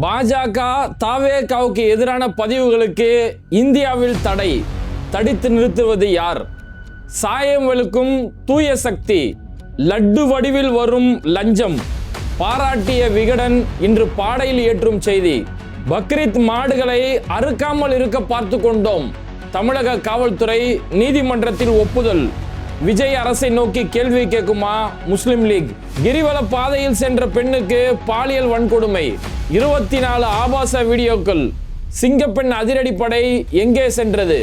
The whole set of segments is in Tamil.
பாஜக தாவேகாவுக்கு எதிரான பதிவுகளுக்கு இந்தியாவில் தடை. தடுத்து நிறுத்துவது யார்? சாயம் வெளுக்கும் தூய சக்தி, லட்டு வடிவில் வரும் லஞ்சம், பாராட்டிய விகடன் இன்று பாடையில் ஏற்றும் செய்தி. பக்ரீத் மாடுகளை அறுக்காமல் இருக்க பார்த்து கொண்டோம். தமிழக காவல்துறை நீதிமன்றத்தில் ஒப்புதல். விஜய் அரசை நோக்கி கேள்வி கேட்குமா முஸ்லிம் லீக்? கிரிவல பாதையில் சென்ற பெண்ணுக்கு பாலியல் வன்கொடுமை. 24 ஆபாச வீடியோக்கள். சிங்கப்பெண் அதிரடிப்படை எங்கே சென்றது?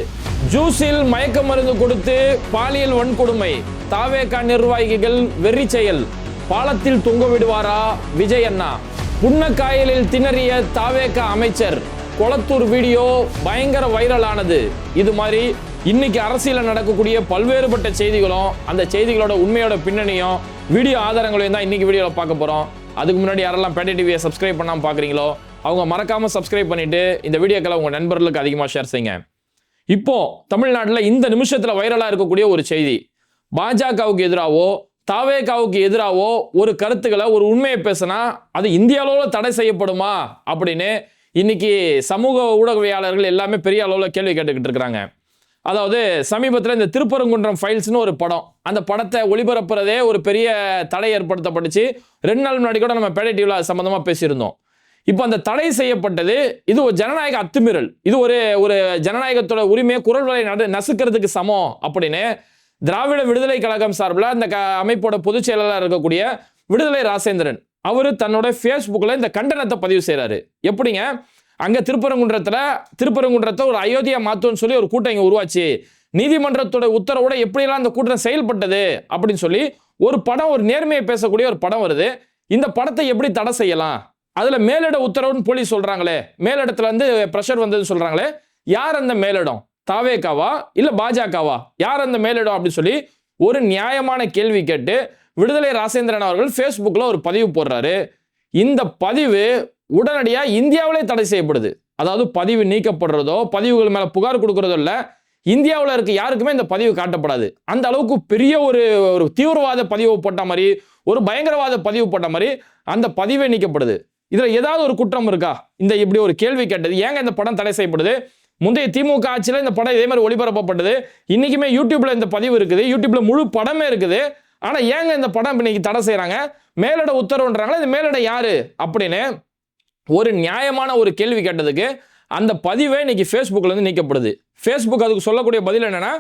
ஜூஸில் மயக்க மருந்து கொடுத்து பாலியல் வன்கொடுமை. தாவேகா நிர்வாகிகள் வெறி செயல். பாலத்தில் தொங்க விடுவாரா விஜய் அண்ணா? புன்னக்காயலில் திணறிய தாவேகா அமைச்சர். கொளத்தூர் வீடியோ பயங்கர வைரல் ஆனது. இது மாதிரி இன்னைக்கு அரசியலில் நடக்கக்கூடிய பல்வேறுபட்ட செய்திகளும் அந்த செய்திகளோட உண்மையோட பின்னணியும் வீடியோ ஆதாரங்களையும் தான் இன்னைக்கு வீடியோவில் பார்க்க போகிறோம். அதுக்கு முன்னாடி யாரெல்லாம் பேட்டை டிவியை சப்ஸ்கிரைப் பண்ணாமல் பார்க்குறீங்களோ அவங்க மறக்காமல் சப்ஸ்கிரைப் பண்ணிட்டு இந்த வீடியோக்களை உங்கள் நண்பர்களுக்கு அதிகமாக ஷேர் செய்யுங்க. இப்போ தமிழ்நாட்டில் இந்த நிமிஷத்தில் வைரலாக இருக்கக்கூடிய ஒரு செய்தி, பாஜகவுக்கு எதிராகவோ தாவேகாவுக்கு எதிராகவோ ஒரு கருத்துக்களை ஒரு உண்மையை பேசினா அது இந்திய அளவில் தடை செய்யப்படுமா அப்படின்னு இன்னைக்கு சமூக ஊடகவியலாளர்கள் எல்லாமே பெரிய அளவில் கேள்வி கேட்டுக்கிட்டு இருக்கிறாங்க. அதாவது சமீபத்தில் இந்த திருப்பரங்குன்றம் ஃபைல்ஸ்னு ஒரு படம், அந்த படத்தை ஒளிபரப்புறதே ஒரு பெரிய தடை ஏற்படுத்தப்பட்டுச்சு. 2 நாள் முன்னாடி கூட நம்ம பேட்டை டிவியில் அது சம்பந்தமாக பேசியிருந்தோம். இப்போ அந்த தடை செய்யப்பட்டது இது ஒரு ஜனநாயக அத்துமீறல், இது ஒரு ஜனநாயகத்தோட உரிமையை குரல் வலை நசுக்கிறதுக்கு சமம் அப்படின்னு திராவிட விடுதலை கழகம் சார்பில் அந்த அமைப்போட பொதுச் செயலாளர் இருக்கக்கூடிய விடுதலை ராசேந்திரன் அவர் தன்னோட ஃபேஸ்புக்கில் இந்த கண்டனத்தை பதிவு செய்கிறாரு. எப்படிங்க, அங்கே திருப்பரங்குன்றத்தை ஒரு அயோத்தியா மாற்றுன்னு சொல்லி ஒரு கூட்டம் இங்கே உருவாச்சு, நீதிமன்றத்தோட உத்தரவோட எப்படியெல்லாம் அந்த கூட்டம் செயல்பட்டது அப்படின்னு சொல்லி ஒரு படம், ஒரு நேர்மையை பேசக்கூடிய ஒரு படம் வருது. இந்த படத்தை எப்படி தடை செய்யலாம்? அதில் மேலிட உத்தரவுன்னு போலீஸ் சொல்கிறாங்களே, மேலிடத்துல இருந்து ப்ரெஷர் வந்ததுன்னு சொல்கிறாங்களே, யார் அந்த மேலிடம்? தாவேகாவா இல்லை பாஜகவா? யார் அந்த மேலிடம் அப்படின்னு சொல்லி ஒரு நியாயமான கேள்வி கேட்டு விடுதலை ராசேந்திரன் அவர்கள் ஃபேஸ்புக்கில் ஒரு பதிவு போடுறாரு. இந்த பதிவு உடனடியாக இந்தியாவிலே தடை செய்யப்படுது. அதாவது பதிவு நீக்கப்படுறதோ பதிவுகள் மேலே புகார் கொடுக்கறதோ இல்லை, இந்தியாவில் இருக்க யாருக்குமே இந்த பதிவு காட்டப்படாது. அந்த அளவுக்கு பெரிய ஒரு தீவிரவாத பதிவு போட்ட மாதிரி, ஒரு பயங்கரவாத பதிவு போட்ட மாதிரி அந்த பதிவே நீக்கப்படுது. இதில் ஏதாவது ஒரு குற்றம் இருக்கா? இந்த இப்படி ஒரு கேள்வி கேட்டது ஏங்க இந்த படம் தடை செய்யப்படுது? முந்தைய திமுக ஆட்சியில் இந்த படம் இதே மாதிரி ஒளிபரப்பப்பட்டது. இன்னைக்குமே யூடியூப்ல இந்த பதிவு இருக்குது, யூடியூப்ல முழு படமே இருக்குது. ஆனால் ஏங்க இந்த படம் இன்னைக்கு தடை செய்கிறாங்க? மேலிட உத்தரவுன்றாங்களா, இந்த மேலிட யாரு அப்படின்னு ஒரு நியாயமான ஒரு கேள்வி கேட்டதுக்கு அந்த பதிவே இன்னைக்கு ஃபேஸ்புக்கில் இருந்து நீக்கப்படுது. ஃபேஸ்புக் அதுக்கு சொல்லக்கூடிய பதில் என்னன்னா,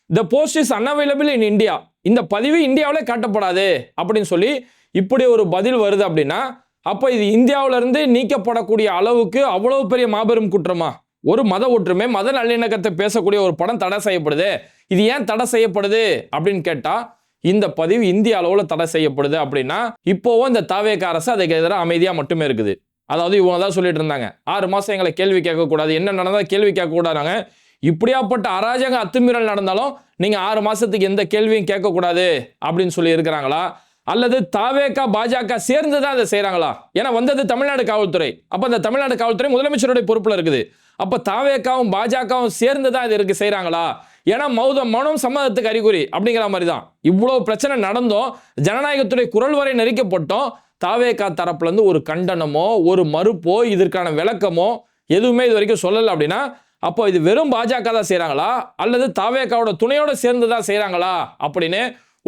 the post is unavailable in India. இந்த பதிவு இந்தியாவிலே காட்டப்படாது அப்படின்னு சொல்லி இப்படி ஒரு பதில் வருது அப்படின்னா, அப்போ இது இந்தியாவிலிருந்து நீக்கப்படக்கூடிய அளவுக்கு அவ்வளவு பெரிய மாபெரும் குற்றமா? ஒரு மத ஒற்றுமை, மத நல்லிணக்கத்தை பேசக்கூடிய ஒரு படம் தடை செய்யப்படுது. இது ஏன் தடை செய்யப்படுது அப்படின்னு கேட்டா, இந்த பதிவு இந்திய அளவில் தடை செய்யப்படுது அப்படின்னா இப்போவும் இந்த தாவேகா அரசு அதுக்கு எதிராக அமைதியாக மட்டுமே இருக்குது. அதாவது இவங்க தான் சொல்லிட்டு இருந்தாங்க, 6 மாதம் எங்களை கேள்வி கேட்கக்கூடாது, என்ன நடந்தால் கேள்வி கேட்கக்கூடாதாங்க. இப்படியாப்பட்ட அராஜக அத்துமீறல் நடந்தாலும் நீங்கள் 6 மாதத்துக்கு எந்த கேள்வியும் கேட்கக்கூடாது அப்படின்னு சொல்லி இருக்கிறாங்களா? அல்லது தாவேகா பாஜக சேர்ந்து தான் அதை செய்கிறாங்களா? ஏன்னா வந்தது தமிழ்நாடு காவல்துறை. அப்போ அந்த தமிழ்நாடு காவல்துறை முதலமைச்சருடைய பொறுப்பில் இருக்குது. அப்போ தாவேகாவும் பாஜகவும் சேர்ந்து தான் இது செய்கிறாங்களா? ஏன்னா மௌனம் சம்மதத்துக்கு அறிகுறி அப்படிங்கிற மாதிரி தான். இவ்வளோ பிரச்சனை நடந்தோம், ஜனநாயகத்துடைய குரல் வரை நெரிக்கப்பட்டோம், தாவேகா தரப்புலேருந்து ஒரு கண்டனமோ ஒரு மறுப்போ இதற்கான விளக்கமோ எதுவுமே இது வரைக்கும் சொல்லலை அப்படின்னா, அப்போ இது வெறும் பாஜக தான் செய்கிறாங்களா அல்லது தாவேகாவோட துணையோட சேர்ந்து தான் செய்கிறாங்களா அப்படின்னு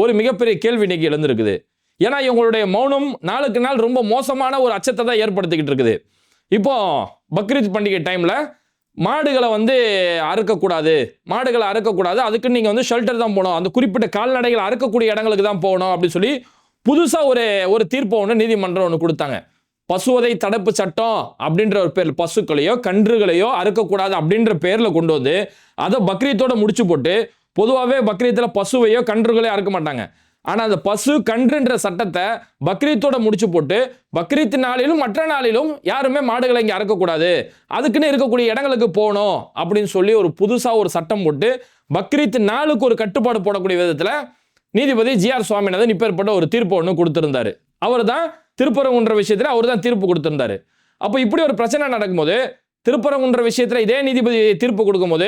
ஒரு மிகப்பெரிய கேள்வி இன்னைக்கு எழுந்திருக்குது. ஏன்னா இவங்களுடைய மௌனம் நாளுக்கு நாள் ரொம்ப மோசமான ஒரு அச்சத்தை தான் ஏற்படுத்திக்கிட்டு இருக்குது. இப்போ பக்ரீத் பண்டிகை டைமில் மாடுகளை அறுக்கக்கூடாது, அதுக்கு நீங்கள் ஷெல்டர் தான் போகணும், அந்த குறிப்பிட்ட கால்நடைகளை அறுக்கக்கூடிய இடங்களுக்கு தான் போகணும் அப்படின்னு சொல்லி புதுசாக ஒரு தீர்ப்பை நீதிமன்றம் ஒன்று கொடுத்தாங்க. பசுவதை தடுப்பு சட்டம் அப்படின்ற ஒரு பேர், பசுக்களையோ கன்றுகளையோ அறுக்கக்கூடாது அப்படின்ற பேரில் கொண்டு வந்து அதை பக்ரீத்தோட முடிச்சு போட்டு, பொதுவாகவே பக்ரீத்தில் பசுவையோ கன்றுகளையோ அறுக்க மாட்டாங்க. ஆனால் அந்த பசு கன்றுன்ற சட்டத்தை பக்ரீத்தோட முடிச்சு போட்டு பக்ரீத் நாளிலும் மற்ற நாளிலும் யாருமே மாடுகளை இங்கே அறுக்கக்கூடாது, அதுக்குன்னு இருக்கக்கூடிய இடங்களுக்கு போகணும் அப்படின்னு சொல்லி ஒரு புதுசாக ஒரு சட்டம் போட்டு பக்ரீத் நாளுக்கு ஒரு கட்டுப்பாடு போடக்கூடிய விதத்தில் நீதிபதி GR சுவாமிநாதன் இப்பேற்பட்ட ஒரு தீர்ப்பு ஒன்று கொடுத்திருந்தாரு. அவர் தான் திருப்பரங்குன்ற விஷயத்தில் அவர் தான் தீர்ப்பு கொடுத்திருந்தாரு. அப்போ இப்படி ஒரு பிரச்சனை நடக்கும்போது, திருப்பரங்குன்ற விஷயத்தில் இதே நீதிபதி தீர்ப்பு கொடுக்கும்போது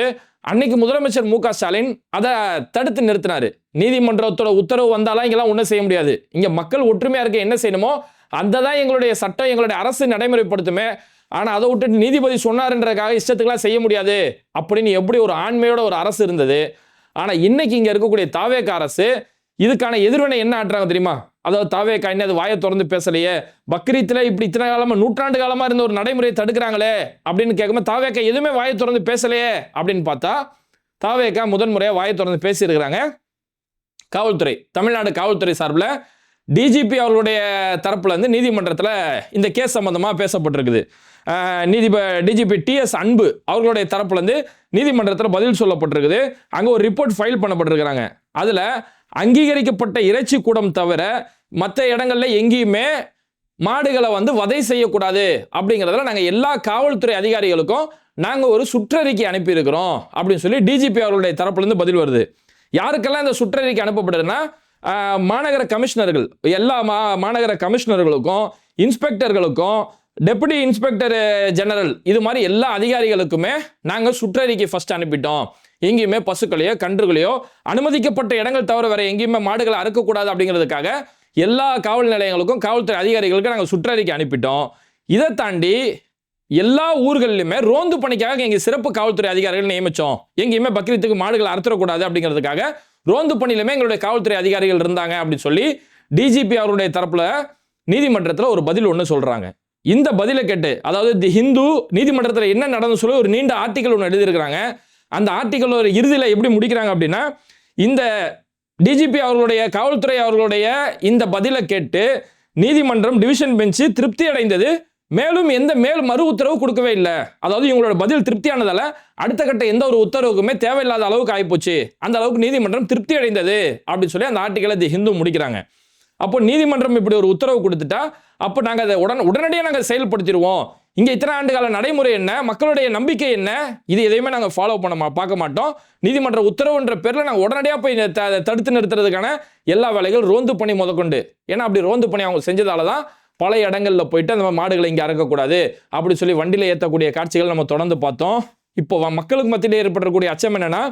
அன்னைக்கு முதலமைச்சர் மு க ஸ்டாலின் அதை தடுத்து நிறுத்தினாரு. நீதிமன்றத்தோட உத்தரவு வந்தாலும் இங்கெல்லாம் ஒன்றும் செய்ய முடியாது, இங்கே மக்கள் ஒற்றுமையாக இருக்க என்ன செய்யணுமோ அந்த தான் எங்களுடைய சட்டம், எங்களுடைய அரசு நடைமுறைப்படுத்துமே, ஆனால் அதை விட்டுட்டு நீதிபதி சொன்னாருன்றதுக்காக இஷ்டத்துக்குலாம் செய்ய முடியாது அப்படின்னு எப்படி ஒரு ஆண்மையோட ஒரு அரசு இருந்தது. ஆனால் இன்னைக்கு இங்கே இருக்கக்கூடிய தாவேக அரசு இதுக்கான எதிர்வினை என்ன ஆட்டுறாங்க தெரியுமா? அதாவது தாவேக இன்னும் அது வாயை திறந்து பேசலையே, பக்ரீத்தில் இப்படி இத்தனை காலமாக நூற்றாண்டு காலமாக இருந்த ஒரு நடைமுறையை தடுக்கிறாங்களே அப்படின்னு கேட்கும்போது தாவேக எதுவுமே வாயை திறந்து பேசலையே அப்படின்னு பார்த்தா தாவேக முதன்முறையாக வாயை திறந்து பேசியிருக்கிறாங்க. காவல்துறை, தமிழ்நாடு காவல்துறை சார்பில் டிஜிபி அவர்களுடைய தரப்புல இருந்து நீதிமன்றத்தில் இந்த கேஸ் சம்பந்தமாக பேசப்பட்டிருக்குது. டிஜிபி டிஎஸ் அன்பு அவர்களுடைய தரப்புல இருந்து நீதிமன்றத்தில் பதில் சொல்லப்பட்டிருக்குது. அங்கே ஒரு ரிப்போர்ட் ஃபைல் பண்ணப்பட்டிருக்கிறாங்க. அதில் அங்கீகரிக்கப்பட்ட இறைச்சி கூடம் தவிர மற்ற இடங்கள்ல எங்கேயுமே மாடுகளை வதை செய்யக்கூடாது அப்படிங்கிறதுல நாங்கள் எல்லா காவல்துறை அதிகாரிகளுக்கும் நாங்கள் ஒரு சுற்றறிக்கை அனுப்பியிருக்கிறோம் அப்படின்னு சொல்லி டிஜிபி அவர்களுடைய தரப்புலேருந்து பதில் வருது. யாருக்கெல்லாம் இந்த சுற்றறிக்கை அனுப்பப்படுதுன்னா மாநகர கமிஷனர்கள், எல்லா மாநகர கமிஷனர்களுக்கும் இன்ஸ்பெக்டர்களுக்கும் டெபுட்டி இன்ஸ்பெக்டர் ஜெனரல் இது மாதிரி எல்லா அதிகாரிகளுக்குமே நாங்கள் சுற்றறிக்கை ஃபர்ஸ்ட் அனுப்பிட்டோம். எங்கேயுமே பசுக்களையோ கன்றுகளையோ அனுமதிக்கப்பட்ட இடங்கள் தவிர வேற எங்கேயுமே மாடுகளை அறுக்கக்கூடாது அப்படிங்கிறதுக்காக எல்லா காவல் நிலையங்களுக்கும் காவல்துறை அதிகாரிகளுக்கும் நாங்கள் சுற்றறிக்கை அனுப்பிட்டோம். இதை தாண்டி எல்லா ஊர்களிலுமே ரோந்து பணிக்காக எங்க சிறப்பு காவல்துறை அதிகாரிகள் நியமிச்சோம். எங்கேயுமே பக்ரீத்துக்கு மாடுகளை அறுத்துறக்கூடாது அப்படிங்கிறதுக்காக ரோந்து பணியிலுமே எங்களுடைய காவல்துறை அதிகாரிகள் இருந்தாங்க அப்படின்னு சொல்லி டிஜிபி அவருடைய தரப்புல நீதிமன்றத்தில் ஒரு பதில் ஒன்று சொல்றாங்க. இந்த பதிலை கேட்டு, அதாவது தி ஹிந்து நீதிமன்றத்தில் என்ன நடந்து சொல்லி ஒரு நீண்ட ஆர்டிக்கல் ஒன்று எழுதியிருக்கிறாங்க. அந்த ஆர்டிக்கல் ஒரு இறுதியில் எப்படி முடிக்கிறாங்க அப்படின்னா, இந்த டிஜிபி அவர்களுடைய காவல்துறை அவர்களுடைய இந்த பதிலை கேட்டு நீதிமன்றம் டிவிஷன் பெஞ்சு திருப்தி அடைந்தது. மேலும் எந்த மறு உத்தரவு கொடுக்கவே இல்லை. அதாவது இவங்களோட பதில் திருப்தியானதால அடுத்த கட்ட எந்த ஒரு உத்தரவுக்குமே தேவையில்லாத அளவுக்கு ஆகிப்போச்சு. அந்த அளவுக்கு நீதிமன்றம் திருப்தி அடைந்தது அப்படின்னு சொல்லி அந்த ஆர்டிக்கலை தி ஹிந்து முடிக்கிறாங்க. அப்போ நீதிமன்றம் இப்படி ஒரு உத்தரவு கொடுத்துட்டா அப்போ நாங்கள் அதை உடனடியாக நாங்கள் செயல்படுத்திடுவோம். இங்கே இத்தனை ஆண்டு கால நடைமுறை என்ன, மக்களுடைய நம்பிக்கை என்ன, இது எதையுமே நாங்கள் ஃபாலோ பார்க்க மாட்டோம். நீதிமன்ற உத்தரவுன்ற பேரில் நாங்கள் உடனடியாக போய் தடுத்து நிறுத்துறதுக்கான எல்லா வேலைகள் ரோந்து பணி முதற்கொண்டு, ஏன்னா அப்படி ரோந்து பணி அவங்க செஞ்சதால தான் பல இடங்களில் போயிட்டு அந்த மாடுகளை இங்கே அறுக்கக்கூடாது அப்படி சொல்லி வண்டியில் ஏற்றக்கூடிய காட்சிகள் நம்ம தொடர்ந்து பார்த்தோம். இப்போ மக்களுக்கு மத்தியில் ஏற்படக்கூடிய அச்சம் என்னன்னா,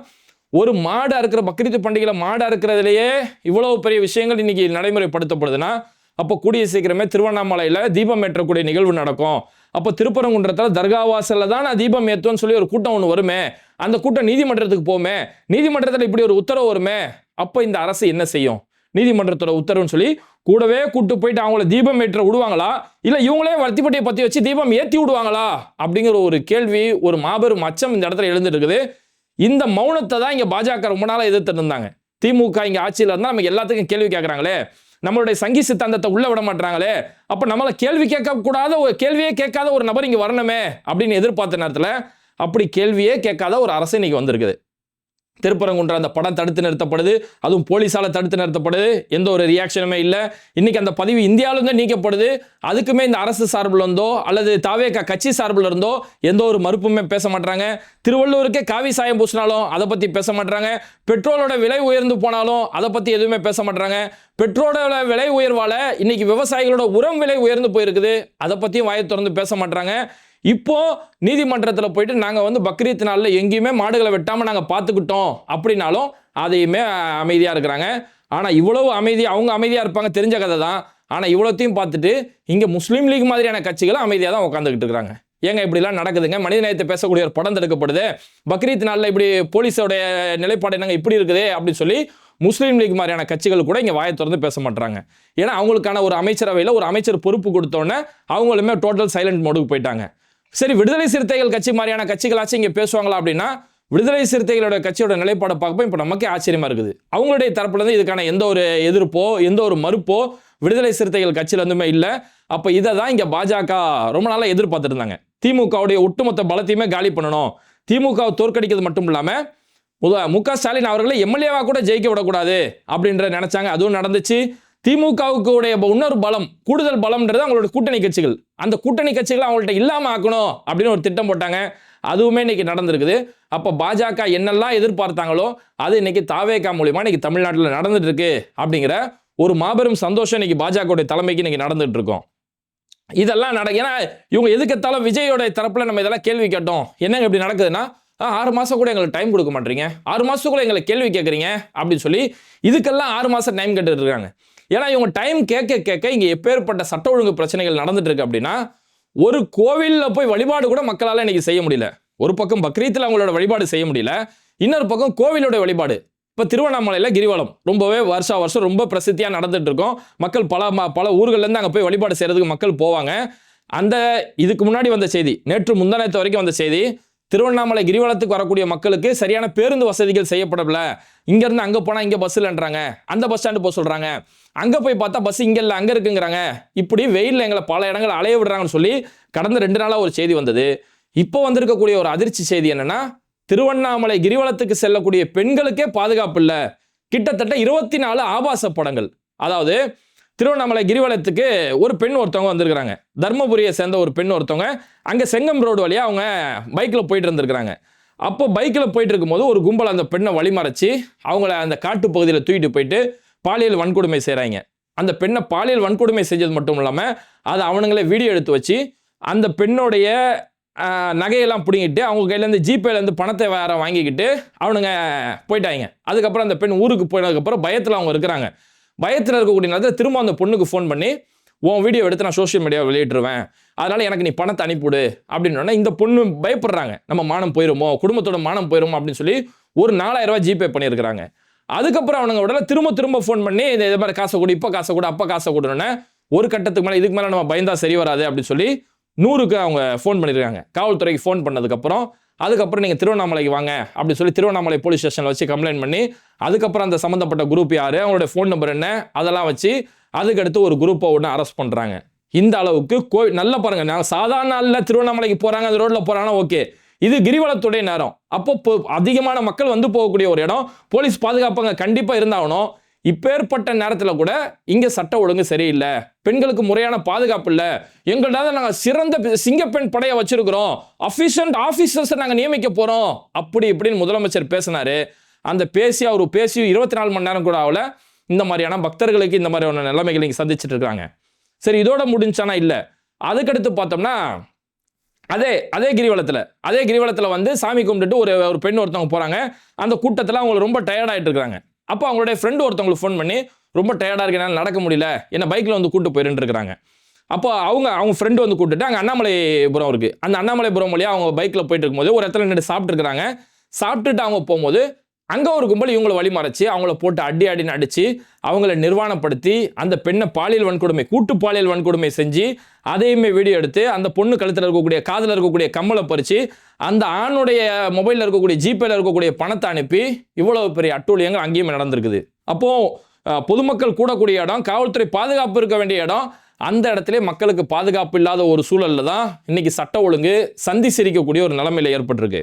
ஒரு மாடு அறுக்கிற பக்ரீத் பண்டிகையில் மாடு அறுக்கிறதுலையே இவ்வளவு பெரிய விஷயங்கள் இன்னைக்கு நடைமுறைப்படுத்தப்படுதுன்னா, அப்போ கூடிய சீக்கிரமே திருவண்ணாமலையில் தீபம் ஏற்றக்கூடிய நிகழ்வு நடக்கும். அப்போ திருப்பரங்குன்றத்தில் தர்காவாசலில் தான் நான் தீபம் ஏற்றுவேன்னு சொல்லி ஒரு கூட்டம் ஒன்று வருமே, அந்த கூட்டம் நீதிமன்றத்துக்கு போமே, நீதிமன்றத்தில் இப்படி ஒரு உத்தரவு வருமே, அப்போ இந்த அரசு என்ன செய்யும்? நீதிமன்றத்தோட உத்தரவுன்னு சொல்லி கூடவே கூட்டு போயிட்டு அவங்கள தீபம் ஏற்ற விடுவாங்களா, இல்லை இவங்களே வர்த்திப்பட்டியை பற்றி வச்சு தீபம் ஏற்றி விடுவாங்களா அப்படிங்கிற ஒரு கேள்வி, ஒரு மாபெரும் அச்சம் இந்த இடத்துல எழுந்துட்டு இருக்குது. இந்த மௌனத்தை தான் இங்கே பாஜக ரொம்ப நாளாக எதிர்த்து இருந்தாங்க. திமுக இங்கே ஆட்சியில் இருந்தால் நமக்கு எல்லாத்துக்கும் கேள்வி கேட்குறாங்களே, நம்மளுடைய சங்கி சித்தாந்தத்தை உள்ள விட மாட்டாங்களே, அப்போ நம்மளை கேள்வி கேட்கக்கூடாத ஒரு கேள்வியே கேட்காத ஒரு நபர் இங்கே வரணுமே அப்படின்னு எதிர்பார்த்த நேரத்தில் அப்படி கேள்வியே கேட்காத ஒரு அரசு இன்னைக்கு வந்திருக்குது. திருப்பரங்குன்ற அந்த படம் தடுத்து நிறுத்தப்படுது, அதுவும் போலீஸால தடுத்து நிறுத்தப்படுது, எந்த ஒரு ரியாக்ஷனுமே இல்லை. இன்னைக்கு அந்த பதிவு இந்தியாவிலிருந்து நீக்கப்படுது, அதுக்குமே இந்த அரசு சார்பில் இருந்தோ அல்லது தாவேக கட்சி சார்பில் இருந்தோ எந்த ஒரு மறுப்புமே பேச மாட்டாங்க. திருவள்ளூருக்கே காவி சாயம் பூசினாலும் அதை பற்றி பேச மாட்டாங்க. பெட்ரோலோட விலை உயர்ந்து போனாலும் அதை பற்றி எதுவுமே பேச மாட்டாங்க. பெட்ரோலோட விலை உயர்வால இன்னைக்கு விவசாயிகளோட உரம் விலை உயர்ந்து போயிருக்குது, அதை பற்றியும் வாயை திறந்து பேச மாட்டாங்க. இப்போ நீதிமன்றத்தில் போயிட்டு நாங்கள் பக்ரீத் நாளில் எங்கேயுமே மாடுகளை வெட்டாமல் நாங்கள் பார்த்துக்கிட்டோம் அப்படின்னாலும் அதையுமே அமைதியாக இருக்கிறாங்க. ஆனால் இவ்வளவு அவங்க அமைதியாக இருப்பாங்க, தெரிஞ்ச கதை தான். ஆனால் இவ்வளோத்தையும் பார்த்துட்டு இங்கே முஸ்லீம் லீக் மாதிரியான கட்சிகளும் அமைதியாக தான் உட்காந்துக்கிட்டு இருக்கிறாங்க. ஏங்க இப்படிலாம் நடக்குதுங்க, மனித நேயத்தை பேசக்கூடிய ஒரு படம் தடுக்கப்படுது, பக்ரீத் நாளில் இப்படி போலீஸோடைய நிலைப்பாடு என்னங்க இப்படி இருக்குது அப்படின்னு சொல்லி முஸ்லீம் லீக் மாதிரியான கட்சிகள் கூட இங்கே வாயை திறந்து பேச மாட்டாங்க. ஏன்னா அவங்களுக்கான ஒரு அமைச்சரவையில் ஒரு அமைச்சர் பொறுப்பு கொடுத்தோன்னே அவங்களுமே டோட்டல் சைலண்ட் மோடுக்கு போயிட்டாங்க. சரி, விடுதலை சிறுத்தைகள் கட்சி மாதிரியான கட்சிகளாச்சும் இங்கே பேசுவாங்களா அப்படின்னா, விடுதலை சிறுத்தைகளோட கட்சியோட நிலைப்பாடை பார்க்கப்போ இப்போ நமக்கே ஆச்சரியமா இருக்குது. அவங்களுடைய தரப்புலேருந்து இதுக்கான எந்த ஒரு எதிர்ப்போ எந்த ஒரு மறுப்போ விடுதலை சிறுத்தைகள் கட்சியிலேருந்துமே இல்லை. அப்போ இதை தான் இங்கே பாஜக ரொம்ப நாளாக எதிர்பார்த்துட்டு இருந்தாங்க. திமுகவுடைய ஒட்டுமொத்த பலத்தையுமே காலி பண்ணணும், திமுகவை தோற்கடிக்கிறது மட்டும் இல்லாமல் மு.க. ஸ்டாலின் அவர்களை எம்எல்ஏவா கூட ஜெயிக்க விடக்கூடாது அப்படின்ற நினைச்சாங்க. அதுவும் நடந்துச்சு. திமுகவுக்கு உடைய இன்னொரு பலம், கூடுதல் பலம்ன்றது அவங்களோட கூட்டணி கட்சிகள். அந்த கூட்டணி கட்சிகளை அவங்கள்ட்ட இல்லாமல் ஆக்கணும் அப்படின்னு ஒரு திட்டம் போட்டாங்க. அதுவுமே இன்னைக்கு நடந்திருக்குது. அப்போ பாஜக என்னெல்லாம் எதிர்பார்த்தாங்களோ அது இன்னைக்கு தாவேகா மூலியமா இன்னைக்கு தமிழ்நாட்டில் நடந்துட்டு இருக்கு அப்படிங்கிற ஒரு மாபெரும் சந்தோஷம் இன்னைக்கு பாஜகவுடைய தலைமைக்கு இன்னைக்கு நடந்துட்டு இருக்கோம். இதெல்லாம் ஏன்னா இவங்க எதுக்கெத்தாலும் விஜயோட தரப்புல நம்ம இதெல்லாம் கேள்வி கேட்டோம், என்னங்க இப்படி நடக்குதுன்னா 6 மாசம் கூட எங்களுக்கு டைம் கொடுக்க மாட்டீங்க, 6 மாசத்துக்குள்ள எங்களை கேள்வி கேட்குறீங்க அப்படின்னு சொல்லி இதுக்கெல்லாம் 6 மாசம் டைம் கேட்டுட்டு இருக்காங்க. ஏன்னா இவங்க டைம் கேட்க இங்கே எப்பேற்பட்ட சட்ட ஒழுங்கு பிரச்சனைகள் நடந்துட்டு இருக்கு அப்படின்னா, ஒரு கோவிலில் போய் வழிபாடு கூட மக்களால் இன்னைக்கு செய்ய முடியல. ஒரு பக்கம் பக்ரீத்தில் அவங்களோட வழிபாடு செய்ய முடியல, இன்னொரு பக்கம் கோவிலோட வழிபாடு. இப்போ திருவண்ணாமலையில் கிரிவலம் ரொம்பவே வருஷம் ரொம்ப பிரசித்தியாக நடந்துட்டு இருக்கும். மக்கள் பல ஊர்கள்லேருந்து அங்கே போய் வழிபாடு செய்கிறதுக்கு மக்கள் போவாங்க. இதுக்கு முன்னாடி வந்த செய்தி, நேற்று முந்தானத்து வரைக்கும் வந்த செய்தி, திருவண்ணாமலை கிரிவலத்துக்கு வரக்கூடிய மக்களுக்கு சரியான பேருந்து வசதிகள் செய்யப்படல. இங்கேருந்து அங்கே போனால் இங்கே பஸ் இல்லைன்றாங்க, அந்த பஸ் ஸ்டாண்டு போக சொல்கிறாங்க, அங்கே போய் பார்த்தா பஸ் இங்கே இல்லை அங்கே இருக்குங்கிறாங்க. இப்படி வெயிலில் எங்களை பல இடங்கள் அலைய விடுறாங்கன்னு சொல்லி கடந்த 2 நாளாக ஒரு செய்தி வந்தது. இப்போ வந்திருக்கக்கூடிய ஒரு அதிர்ச்சி செய்தி என்னன்னா, திருவண்ணாமலை கிரிவலத்துக்கு செல்லக்கூடிய பெண்களுக்கே பாதுகாப்பு இல்லை. கிட்டத்தட்ட 24 ஆபாச படங்கள். அதாவது திருவண்ணாமலை கிரிவலத்துக்கு ஒரு பெண் ஒருத்தவங்க வந்திருக்கிறாங்க, தர்மபுரியை சேர்ந்த ஒரு பெண் ஒருத்தவங்க. அங்கே செங்கம் ரோடு வழியாக அவங்க பைக்கில் போயிட்டு இருந்திருக்கிறாங்க. அப்போ பைக்கில் போயிட்டு இருக்கும்போது ஒரு கும்பல் அந்த பெண்ணை வழிமறைச்சி அவங்கள அந்த காட்டு பகுதியில் தூக்கிட்டு போயிட்டு பாலியல் வன்கொடுமை செய்கிறாங்க. அந்த பெண்ணை பாலியல் வன்கொடுமை செஞ்சது மட்டும் இல்லாமல் அதை அவனுங்களே வீடியோ எடுத்து வச்சு அந்த பெண்ணுடைய நகையெல்லாம் பிடிங்கிட்டு அவங்க கையிலேருந்து ஜிபேலேருந்து பணத்தை வேற வாங்கிக்கிட்டு அவனுங்க போயிட்டாங்க. அதுக்கப்புறம் அந்த பெண் ஊருக்கு போனதுக்கப்புறம் பயத்தில் அவங்க இருக்கிறாங்க. பயத்தில் இருக்கக்கூடிய நேரத்தில் திரும்ப அந்த பொண்ணுக்கு ஃபோன் பண்ணி, உன் வீடியோ எடுத்து நான் சோஷியல் மீடியாவில் வெளியிட்டுருவேன், அதனால் எனக்கு நீ பணத்தை அனுப்பிவிடு அப்படின்னா இந்த பொண்ணு பயப்படுறாங்க, நம்ம மானம் போயிருமோ, குடும்பத்தோட மானம் போயிருமோ அப்படின்னு சொல்லி ஒரு 4000 ரூபாய் ஜிபே பண்ணியிருக்கிறாங்க. அதுக்கப்புறம் அவனுங்க உடனே திரும்ப ஃபோன் பண்ணி இது மாதிரி காசை கொடு, இப்போ காசை கொடு, அப்போ காசை கொடுன்னு ஒரு கட்டத்துக்கு மேலே இதுக்கு மேலே நம்ம பயந்தா சரி வராது அப்படின்னு சொல்லி 100க்கு அவங்க ஃபோன் பண்ணியிருக்காங்க. காவல்துறைக்கு ஃபோன் பண்ணதுக்கப்புறம் அதுக்கப்புறம் நீங்கள் திருவண்ணாமலைக்கு வாங்க அப்படின்னு சொல்லி திருவண்ணாமலை போலீஸ் ஸ்டேஷனில் வச்சு கம்ப்ளைண்ட் பண்ணி அதுக்கப்புறம் அந்த சம்மந்தப்பட்ட குரூப் யார், அவங்களோட ஃபோன் நம்பர் என்ன, அதெல்லாம் வச்சு அதுக்கடுத்து ஒரு குரூப்பை ஒன்று அரெஸ்ட் பண்ணுறாங்க. இந்த அளவுக்கு நல்லா பாருங்கள், நான் சாதாரண நாளில் திருவண்ணாமலைக்கு போகிறாங்க, அந்த ரோட்டில் போகிறாங்கன்னா ஓகே, இது கிரிவலத்துடைய நேரம், அப்போ அதிகமான மக்கள் வந்து போகக்கூடிய ஒரு இடம், போலீஸ் பாதுகாப்பாங்க கண்டிப்பாக இருந்தாகணும். இப்பேற்பட்ட நேரத்தில் கூட இங்கே சட்ட ஒழுங்கு சரியில்லை, பெண்களுக்கு முறையான பாதுகாப்பு இல்லை, எங்கள்டாவது நாங்கள் சிறந்த சிங்கப்பெண் படையை வச்சிருக்கிறோம், ஆஃபீஸர்ஸை நாங்கள் நியமிக்க போகிறோம் அப்படி இப்படின்னு முதலமைச்சர் பேசினார். அந்த பேசி 24 மணி நேரம் கூட ஆகல, இந்த மாதிரியான பக்தர்களுக்கு இந்த மாதிரியான நிலைமைகள் இங்கே சந்திச்சுட்டு இருக்காங்க. சரி, இதோட முடிஞ்சானா இல்லை. அதுக்கடுத்து பார்த்தோம்னா அதே கிரிவலத்தில் வந்து சாமி கும்பிட்டுட்டு ஒரு பெண் ஒருத்தவங்க போகிறாங்க. அந்த கூட்டத்தில் அவங்க ரொம்ப டயர்டாகிட்டு இருக்காங்க. அப்போ அவங்களுடைய ஃப்ரெண்டு ஒருத்தவங்களுக்கு ஃபோன் பண்ணி, ரொம்ப டயர்டாக இருக்கு, என்னால் நடக்க முடியல, என்ன பைக்கில் வந்து கூப்பிட்டு போயிருன்னு இருக்கிறாங்க. அப்போ அவங்க ஃப்ரெண்டு வந்து கூப்பிட்டுட்டு அங்கே அண்ணாமலைபுரம் இருக்குது, அந்த அண்ணாமலைபுரம் வழியாக அவங்க பைக்கில் போயிட்டு இருக்கும்போது ஒரு இடத்துல நின்று சாப்பிட்டுருக்குறாங்க. சாப்பிட்டுட்டு அவங்க போகும்போது அங்கே ஒரு கும்பல் இவங்களை வழிமறைச்சி அவங்கள போட்டு அடின்னு அடித்து அவங்கள நிர்வாணப்படுத்தி அந்த பெண்ணை கூட்டு பாலியல் வன்கொடுமை செஞ்சு அதையுமே வீடியோ எடுத்து அந்த பொண்ணு கழுத்தில் இருக்கக்கூடிய காதில் இருக்கக்கூடிய கம்மலை பறித்து அந்த ஆணுடைய மொபைலில் இருக்கக்கூடிய ஜிபேல இருக்கக்கூடிய பணத்தை அனுப்பி இவ்வளவு பெரிய அட்டூழியங்கள் அங்கேயுமே நடந்திருக்குது. அப்போது பொதுமக்கள் கூடக்கூடிய இடம், காவல்துறை பாதுகாப்பு இருக்க வேண்டிய இடம், அந்த இடத்துல மக்களுக்கு பாதுகாப்பு இல்லாத ஒரு சூழலில் தான் இன்னைக்கு சட்ட ஒழுங்கு சந்தி சிரிக்கக்கூடிய ஒரு நிலைமையில் ஏற்பட்டிருக்கு.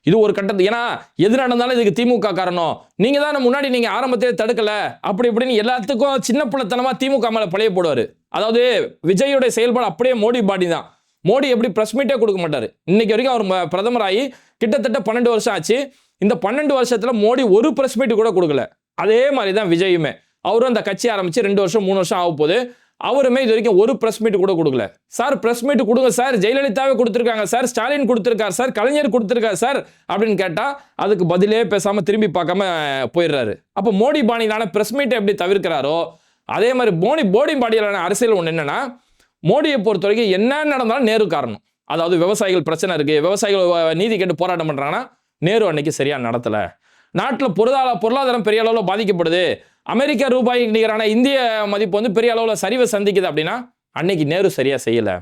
இது ஒரு கட்டத்து, ஏன்னா எது நடந்தாலும் இதுக்கு திமுக காரணம், நீங்கள் தான் முன்னாடி நீங்கள் ஆரம்பத்திலே தடுக்கலை அப்படி இப்படின்னு எல்லாத்துக்கும் சின்ன பிள்ளைத்தனமாக திமுக மேலே பழைய போடுவார். அதாவது விஜயோடைய செயல்பாடு அப்படியே மோடி பாடி தான். மோடி எப்படி ப்ரெஸ் மீட்டே கொடுக்க மாட்டார். இன்னைக்கு வரைக்கும் அவர் பிரதமராகி கிட்டத்தட்ட 12 வருஷம் ஆச்சு. இந்த 12 வருஷத்தில் மோடி ஒரு ப்ரெஸ் மீட்டு கூட கொடுக்கல. அதே மாதிரி தான் விஜயுமே, அவரும் அந்த கட்சி ஆரம்பித்து 2 வருஷம் 3 வருஷம் ஆக போகுது, அவருமே இது வரைக்கும் ஒரு பிரஸ் மீட் கூட கொடுக்கல. சார் பிரஸ் மீட் கொடுங்க சார், ஜெயலலிதாவே கொடுத்துருக்காங்க சார், ஸ்டாலின் கொடுத்துருக்காரு சார், கலைஞர் கொடுத்துருக்காரு சார் அப்படின்னு கேட்டால் அதுக்கு பதிலே பேசாமல் திரும்பி பார்க்காம போயிடுறாரு. அப்போ மோடி பாணியிலான பிரஸ் மீட்டை எப்படி தவிர்க்கிறாரோ அதே மாதிரி மோடி பாணியிலான அரசியல் ஒன்று என்னன்னா, மோடியை பொறுத்த வரைக்கும் என்ன நடந்தாலும் நேரு காரணம். அதாவது விவசாயிகள் பிரச்சனை இருக்குது, விவசாயிகள் நீதி கேட்டு போராட்டம் பண்ணுறாங்கன்னா நேரு அன்னைக்கு சரியாக நடத்தலை. நாட்டில் பொருளாதாரம் பெரிய அளவில் பாதிக்கப்படுது, அமெரிக்க ரூபாய் நிகரான இந்திய மதிப்பு வந்து பெரிய அளவில் சரிவை சந்திக்குது அப்படின்னா அன்னைக்கு நேரு சரியாக செய்யலை.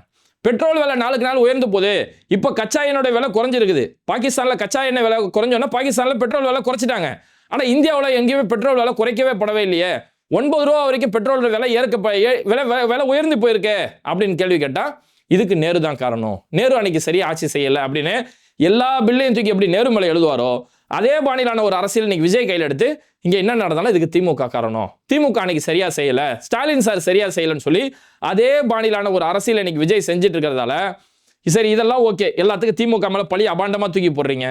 பெட்ரோல் விலை நாளுக்கு நாள் உயர்ந்து போகுது, இப்போ கச்சா எண்ணெயோட விலை குறைஞ்சிருக்குது. பாகிஸ்தானில் கச்சா எண்ணெய் விலை குறைஞ்சோன்னா பாகிஸ்தானில் பெட்ரோல் விலை குறைச்சிட்டாங்க. ஆனால் இந்தியாவில் எங்கேயுமே பெட்ரோல் விலை குறைக்கவே படவே இல்லையே. 9 ரூபா வரைக்கும் பெட்ரோல் விலை விலை உயர்ந்து போயிருக்கு அப்படின்னு கேள்வி கேட்டால் இதுக்கு நேரு தான் காரணம், நேரு அன்னைக்கு சரியாக ஆட்சி செய்யலை அப்படின்னு எல்லா பில்லையும் தூக்கி எப்படி நேரு மேலே எழுதுவாரோ அதே பாணியிலான ஒரு அரசியல் இன்னைக்கு விஜய் கையில் எடுத்து இங்கே என்ன நடந்தாலும் இதுக்கு திமுக காரணம், திமுக அன்னைக்கு சரியாக செய்யலை, ஸ்டாலின் சார் சரியாக செய்யலைன்னு சொல்லி அதே பாணியிலான ஒரு அரசியல் இன்னைக்கு விஜய் செஞ்சுட்டு இருக்கிறதால சரி இதெல்லாம் ஓகே, எல்லாத்துக்கும் திமுக மேலே பழி அபாண்டமாக தூக்கி போடுறீங்க.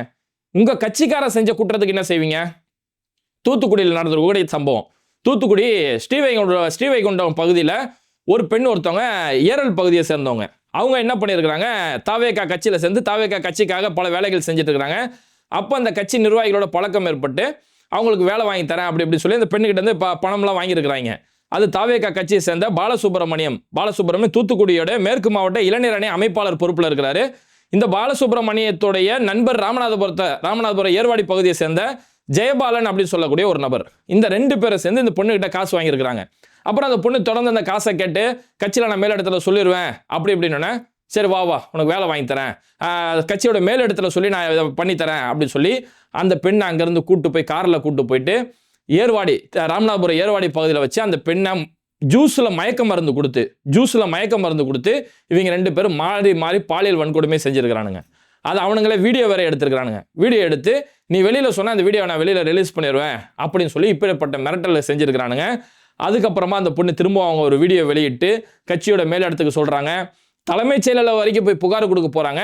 உங்கள் கட்சிக்காரர் செஞ்ச குற்றத்துக்கு என்ன செய்வீங்க? தூத்துக்குடியில் நடந்த சம்பவம், தூத்துக்குடி ஸ்ரீவைகுண்டம் பகுதியில் ஒரு பெண் ஒருத்தவங்க ஏரல் பகுதியை சேர்ந்தவங்க, அவங்க என்ன பண்ணியிருக்கிறாங்க, தாவேகா கட்சியில் சேர்ந்து தாவேகா கட்சிக்காக பல வேலைகள் செஞ்சுட்டு இருக்கிறாங்க. அப்போ அந்த கட்சி நிர்வாகிகளோட பழக்கம் ஏற்பட்டு அவங்களுக்கு வேலை வாங்கி தரேன் அப்படி இப்படி சொல்லி அந்த பெண்ணுக்கிட்ட இருந்து பணம்லாம் வாங்கியிருக்கிறாங்க. அது தாவேகா கட்சியை சேர்ந்த பாலசுப்ரமணியம் தூத்துக்குடியோட மேற்கு மாவட்ட இளைஞர் அணி அமைப்பாளர் பொறுப்பில் இருக்கிறாரு. இந்த பாலசுப்ரமணியத்துடைய நண்பர் ராமநாதபுரம் ஏர்வாடி பகுதியை சேர்ந்த ஜெயபாலன் அப்படின்னு சொல்லக்கூடிய ஒரு நபர். இந்த 2 பேரை சேர்ந்து இந்த பொண்ணுகிட்ட காசு வாங்கியிருக்கிறாங்க. அப்புறம் அந்த பொண்ணு தொடர்ந்து அந்த காசை கேட்டு கட்சியில் நான் மேலிடத்துல சொல்லிடுவேன் அப்படின்னு சரி வா உனக்கு வேலை வாங்கி தரேன், கட்சியோட மேலிடத்துல சொல்லி நான் இதை பண்ணித்தரேன் அப்படின்னு சொல்லி அந்த பெண்ணை அங்கேருந்து கூட்டு போய் காரில் கூட்டு போயிட்டு ராமநாதபுரம் ஏர்வாடி பகுதியில் வச்சு அந்த பெண்ணை ஜூஸில் மயக்க மருந்து கொடுத்து இவங்க 2 பேரும் மாறி பாலியல் வன்கொடுமை செஞ்சுருக்கிறானுங்க. அது அவனுங்களே வீடியோ வேற எடுத்துருக்கிறானுங்க. வீடியோ எடுத்து நீ வெளியில் சொன்னால் அந்த வீடியோ நான் வெளியில் ரிலீஸ் பண்ணிடுவேன் அப்படின்னு சொல்லி இப்படிப்பட்ட மிரட்டலை செஞ்சுருக்கிறானுங்க. அதுக்கப்புறமா அந்த பொண்ணு திரும்ப அவங்க ஒரு வீடியோ வெளியிட்டு கட்சியோட மேலிடத்துக்கு சொல்கிறாங்க. தலைமைச் செயலாளர் வரைக்கும் போய் புகார் கொடுக்க போகிறாங்க.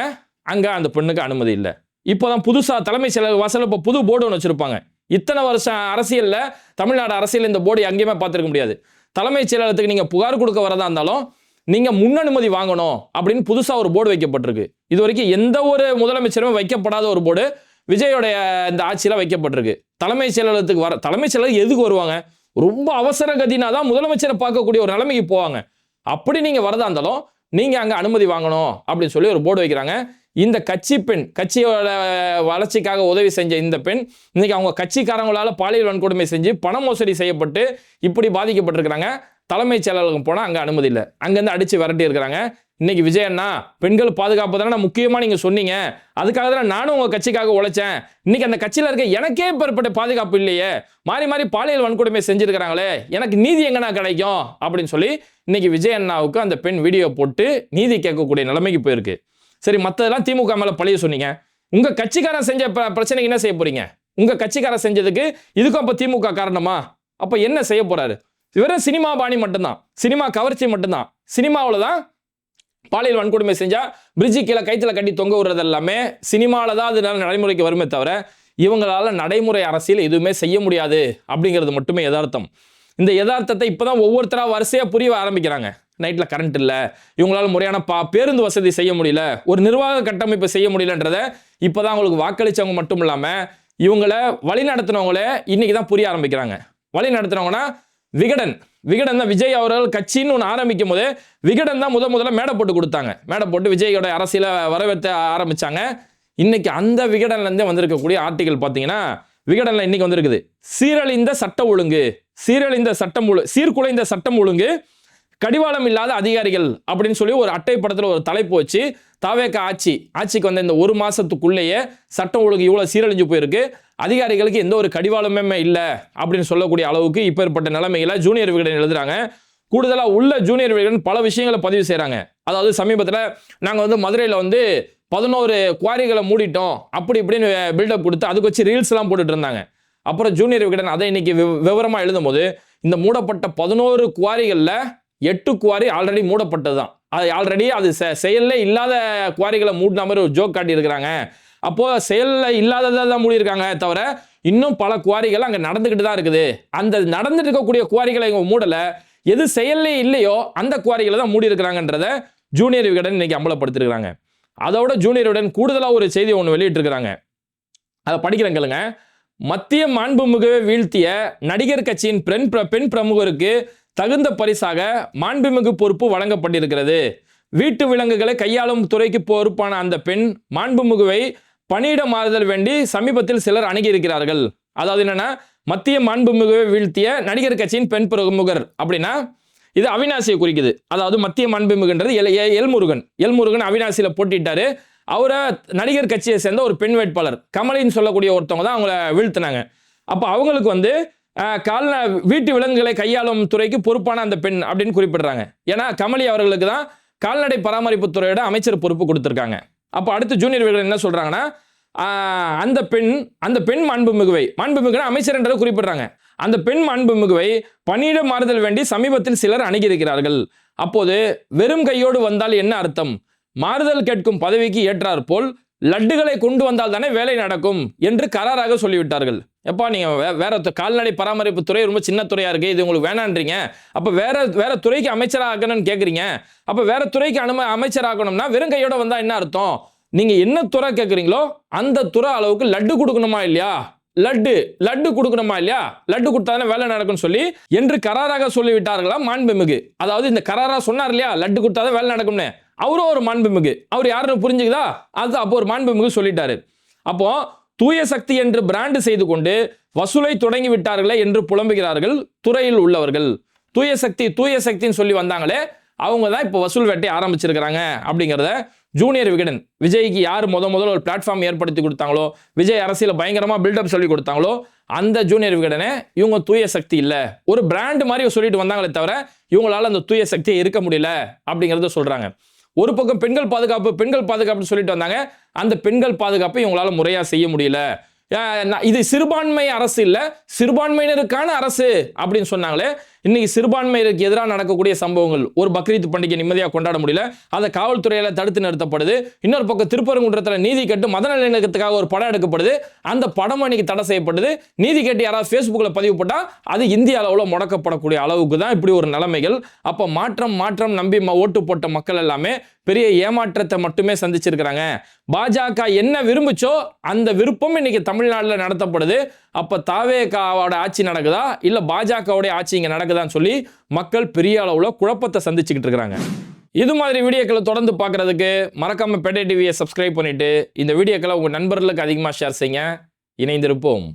அங்கே அந்த பொண்ணுக்கு அனுமதி இல்லை. இப்போ தான் புதுசாக தலைமைச் செயலாளர் வாசலில் இப்போ புது போர்டு ஒன்று வச்சுருப்பாங்க. இத்தனை வருஷம் அரசியலில் தமிழ்நாடு அரசியல் இந்த போர்டு எங்கேயுமே பார்த்துருக்க முடியாது. தலைமைச் செயலாளருக்கு நீங்கள் புகார் கொடுக்க வரதா இருந்தாலும் நீங்கள் முன் அனுமதி வாங்கணும் அப்படின்னு புதுசாக ஒரு போர்டு வைக்கப்பட்டிருக்கு. இது வரைக்கும் எந்த ஒரு முதலமைச்சருமே வைக்கப்படாத ஒரு போர்டு விஜயோடைய இந்த ஆட்சியில் வைக்கப்பட்டிருக்கு. தலைமைச் செயலாளர் எதுக்கு வருவாங்க? ரொம்ப அவசர கதினா தான் முதலமைச்சரை பார்க்கக்கூடிய ஒரு நிலைமைக்கு போவாங்க. அப்படி நீங்கள் வரதா இருந்தாலும் நீங்கள் அங்கே அனுமதி வாங்கணும் அப்படின்னு சொல்லி ஒரு போர்டு வைக்கிறாங்க. இந்த கட்சியோட வளர்ச்சிக்காக உதவி செஞ்ச இந்த பெண் இன்னைக்கு அவங்க கட்சிக்காரங்களால பாலியல் வன்கொடுமை செஞ்சு பண மோசடி செய்யப்பட்டு இப்படி பாதிக்கப்பட்டிருக்கிறாங்க. தலைமைச் செயலாளருக்கு போனால் அங்கே அனுமதி இல்லை, அங்கேருந்து அடித்து விரட்டி இருக்கிறாங்க. இன்னைக்கு விஜயண்ணா பெண்கள் பாதுகாப்பு தானே முக்கியமாக நீங்கள் சொன்னீங்க, அதுக்காக தான் நானும் உங்கள் கட்சிக்காக உழைச்சேன். இன்னைக்கு அந்த கட்சியில் இருக்க எனக்கே பெறப்பட்ட பாதுகாப்பு இல்லையே, மாறி பாலியல் வன்கொடுமை செஞ்சுருக்கிறாங்களே, எனக்கு நீதி எங்கன்னா கிடைக்கும் அப்படின்னு சொல்லி இன்னைக்கு விஜயண்ணாவுக்கு அந்த பெண் வீடியோ போட்டு நீதி கேட்கக்கூடிய நிலைமைக்கு போயிருக்கு. சரி, மற்றதெல்லாம் திமுக மேலே பழிய சொன்னீங்க, உங்கள் கட்சிக்காரன் செஞ்ச பிரச்சனைக்கு என்ன செய்ய போறீங்க? உங்கள் கட்சிக்காரன் செஞ்சதுக்கு இதுக்கும் அப்போ திமுக காரணமா? அப்போ என்ன செய்ய போறாரு? வெறும் சினிமா பாணி மட்டும்தான், சினிமா கவர்ச்சி மட்டும்தான். சினிமாவில் தான் பாலியல் வன்கொடுமை செஞ்சா பிரிட்ஜு கீழே கைத்துல கட்டி தொங்க விடுறது எல்லாமே சினிமாவில் தான் அதனால நடைமுறைக்கு வருமே தவிர இவங்களால நடைமுறை அரசியல் எதுவுமே செய்ய முடியாது அப்படிங்கிறது மட்டுமே யதார்த்தம். இந்த யதார்த்தத்தை இப்போதான் ஒவ்வொருத்தரா வரிசையாக புரிய ஆரம்பிக்கிறாங்க. நைட்டில் கரண்ட் இல்லை, இவங்களால முறையான பேருந்து வசதி செய்ய முடியல, ஒரு நிர்வாக கட்டமைப்பு செய்ய முடியலன்றத இப்போதான் அவங்களுக்கு வாக்களித்தவங்க மட்டும் இல்லாமல் இவங்களை வழி நடத்தினவங்களே இன்னைக்கு தான் புரிய ஆரம்பிக்கிறாங்க. வழி நடத்தினவங்கன்னா விகடன் தான் விஜய் அவர்கள் கட்சின்னு ஒன்று ஆரம்பிக்கும் போது விகடன் தான் முதல்ல மேடை போட்டு கொடுத்தாங்க. மேடை போட்டு விஜயோட அரசியலை வரவேற்ற ஆரம்பிச்சாங்க. இன்னைக்கு அந்த விகடன்லேருந்தே வந்திருக்கக்கூடிய ஆர்டிகல் பார்த்தீங்கன்னா விகடனில் இன்னைக்கு வந்திருக்குது. சீர்குலைந்த சட்டம் ஒழுங்கு கடிவாளம் இல்லாத அதிகாரிகள் அப்படின்னு சொல்லி ஒரு அட்டை படத்தில் ஒரு தலைப்பு வச்சு தாவேக ஆட்சிக்கு வந்த இந்த 1 மாசத்துக்குள்ளேயே சட்டம் ஒழுங்கு இவ்வளோ சீரழிஞ்சு போயிருக்கு, அதிகாரிகளுக்கு எந்த ஒரு கடிவாளமே இல்லை அப்படின்னு சொல்லக்கூடிய அளவுக்கு இப்போ ஏற்பட்ட நிலைமையில ஜூனியர் விகடன் எழுதுறாங்க. கூடுதலாக உள்ள ஜூனியர் விகடன் பல விஷயங்களை பதிவு செய்கிறாங்க. அதாவது சமீபத்தில் நாங்கள் மதுரையில் 11 குவாரிகளை மூடிட்டோம் அப்படி இப்படின்னு பில்டப் கொடுத்து அதுக்கு வச்சு ரீல்ஸ்லாம் போட்டுட்டு இருந்தாங்க. அப்புறம் ஜூனியர் விகடன் அதை இன்னைக்கு விவரமாக எழுதும் போது இந்த மூடப்பட்ட 11 குவாரிகளில் 8 குவாரி ஆல்ரெடி மூடப்பட்டது தான். அது செயல்ல இல்லாத குவாரிகளை மூடின மாதிரி ஒரு ஜோக் காட்டி இருக்கிறாங்க. அப்போ செயல்ல இல்லாததை தான் மூடியிருக்காங்க தவிர இன்னும் பல குவாரிகள் அங்கே நடந்துக்கிட்டு தான் இருக்குது. அந்த நடந்துட்டு இருக்கக்கூடிய குவாரிகளை இவங்க மூடலை, எது செயல்லே இல்லையோ அந்த குவாரிகளை தான் மூடி இருக்கிறாங்கன்றத ஜூனியர் விகடன் இன்னைக்கு அம்பலப்படுத்திருக்கிறாங்க. அதோட ஜூனியர் விகடன் கூடுதலாக ஒரு செய்தி ஒன்று வெளியிட்டிருக்கிறாங்க, அதை படிக்கிறேன் கேளுங்க. மத்திய மாண்புமிகுவை வீழ்த்திய நடிகர் கட்சியின் பெண் பிரமுகருக்கு தகுந்த பரிசாக மாண்புமிகு பொறுப்பு வழங்கப்பட்டிருக்கிறது. வீட்டு விலங்குகளை கையாளும் துறைக்கு பொறுப்பான அந்த பெண் மாண்புமிகுவை பணியிட மாறுதல் வேண்டி சமீபத்தில் சிலர் அணுகியிருக்கிறார்கள். அதாவது என்னன்னா, மத்திய மாண்புமிகுவை வீழ்த்திய நடிகர் கட்சியின் பெண் பிரமுகர் அப்படின்னா இது அவினாசியை குறிக்குது. அதாவது மத்திய மாண்புமிகுன்றது எல்முருகன் அவினாசியில போட்டிட்டாரு. அவரை நடிகர் கட்சியை சேர்ந்த ஒரு பெண் வேட்பாளர் கமலின்னு சொல்லக்கூடிய ஒருத்தவங்க தான் அவங்கள வீழ்த்தினாங்க. அப்போ அவங்களுக்கு வீட்டு விலங்குகளை கையாளும் துறைக்கு பொறுப்பான அந்த பெண் அப்படின்னு குறிப்பிடுறாங்க. ஏன்னா கமலி அவர்களுக்கு தான் கால்நடை பராமரிப்பு துறையோட அமைச்சர் பொறுப்பு கொடுத்துருக்காங்க. அப்போ அடுத்து ஜூனியர் விகடன் என்ன சொல்றாங்கன்னா, அந்த பெண் மாண்புமிகுவை அமைச்சர் என்றதை குறிப்பிடுறாங்க. அந்த பெண் மாண்புமிகுவை பணியிட மாறுதல் வேண்டி சமீபத்தில் சிலர் அணுகியிருக்கிறார்கள். அப்போது வெறும் கையோடு வந்தால் என்ன அர்த்தம்? மாறுதல் கேட்கும் பதவிக்கு ஏற்றார் போல் லட்டுகளை கொண்டு வந்தால் தானே வேலை நடக்கும் என்று கராராக சொல்லிவிட்டார்கள். எப்பா நீங்க வேற கால்நடை பராமரிப்பு துறை ரொம்ப சின்ன துறையா இருக்கு, இது உங்களுக்கு வேணான்றீங்க. அப்ப வேற துறைக்கு அமைச்சராக ஆக்கணும்னு கேட்குறீங்க. அப்ப வேற துறைக்கு அமைச்சராகணும்னா வெறும் கையோட வந்தா என்ன அர்த்தம்? நீங்க என்ன துறை கேட்குறீங்களோ அந்த துறை அளவுக்கு லட்டு கொடுக்கணுமா இல்லையா லட்டு கொடுக்கணுமா இல்லையா, லட்டு கொடுத்தாதானே வேலை நடக்கும்னு சொல்லி என்று கராராக சொல்லிவிட்டார்களா மாண்புமிகு. அதாவது இந்த கராரா சொன்னார் இல்லையா, லட்டு கொடுத்தாதான் வேலை நடக்கும்னு, அவரும் ஒரு மாண்புமிகு. அவர் யாருன்னு புரிஞ்சுக்குதா, அது அப்போ ஒரு மாண்புமிகு சொல்லிட்டாரு. அப்போ தூய சக்தி என்று பிராண்ட் செய்து கொண்டு வசூலை தொடங்கி விட்டார்களே என்று புலம்புகிறார்கள் துறையில் உள்ளவர்கள். தூய சக்தின்னு சொல்லி வந்தாங்களே, அவங்க தான் இப்போ வசூல் வேட்டை ஆரம்பிச்சிருக்கிறாங்க அப்படிங்கிறத ஜூனியர் விகடன் விஜய்க்கு யார் முதல்ல ஒரு பிளாட்ஃபார்ம் ஏற்படுத்தி கொடுத்தாங்களோ, விஜய் அரசியல பயங்கரமா பில்டப் சொல்லி கொடுத்தாங்களோ, அந்த ஜூனியர் விகடனை இவங்க தூய சக்தி இல்லை, ஒரு பிராண்ட் மாதிரி சொல்லிட்டு வந்தாங்களே தவிர இவங்களால அந்த தூய சக்தியை இருக்க முடியல அப்படிங்கிறத சொல்றாங்க. ஒரு பக்கம் பெண்கள் பாதுகாப்பு சொல்லிட்டு வந்தாங்க, அந்த பெண்கள் பாதுகாப்பை இவங்களால முறையா செய்ய முடியல. இது சிறுபான்மை அரசு இல்ல, சிறுபான்மையினருக்கான அரசு அப்படின்னு சொன்னாங்களே. இன்னைக்கு சிறுபான்மையினருக்கு எதிராக நடக்கக்கூடிய சம்பவங்கள், ஒரு பக்ரீத் பண்டிகை நிம்மதியாக கொண்டாட முடியல, அதை காவல்துறையில தடுத்து நிறுத்தப்படுது. இன்னொரு பக்கம் திருப்பரங்குன்றத்தில் நீதி கேட்டு மத நல்லிணக்கத்துக்காக ஒரு படம் எடுக்கப்படுது, அந்த படம் இன்னைக்கு தடை செய்யப்படுது. நீதி கேட்டு யாராவது ஃபேஸ்புக்ல பதிவு போட்டா அது இந்திய அளவில் முடக்கப்படக்கூடிய அளவுக்கு தான் இப்படி ஒரு நிலைமைகள். அப்ப மாற்றம் நம்பி ஓட்டு போட்ட மக்கள் எல்லாமே பெரிய ஏமாற்றத்தை மட்டுமே சந்திச்சிருக்கிறாங்க. பாஜக என்ன விரும்புச்சோ அந்த விருப்பம் இன்னைக்கு தமிழ்நாட்டில் நடத்தப்படுது. அப்ப தாவேகாவோட ஆட்சி நடக்குதா இல்ல பாஜகவுடைய ஆட்சி இங்க நடக்குதான்னு சொல்லி மக்கள் பெரிய அளவுல குழப்பத்தை சந்திச்சுக்கிட்டு இருக்காங்க. இது மாதிரி வீடியோக்களை தொடர்ந்து பார்க்கறதுக்கு மறக்காம பேட்டை டிவியை சப்ஸ்கிரைப் பண்ணிட்டு இந்த வீடியோக்களை உங்க நண்பர்களுக்கு அதிகமாக ஷேர் செய்யுங்க. இணைந்திருப்போம்.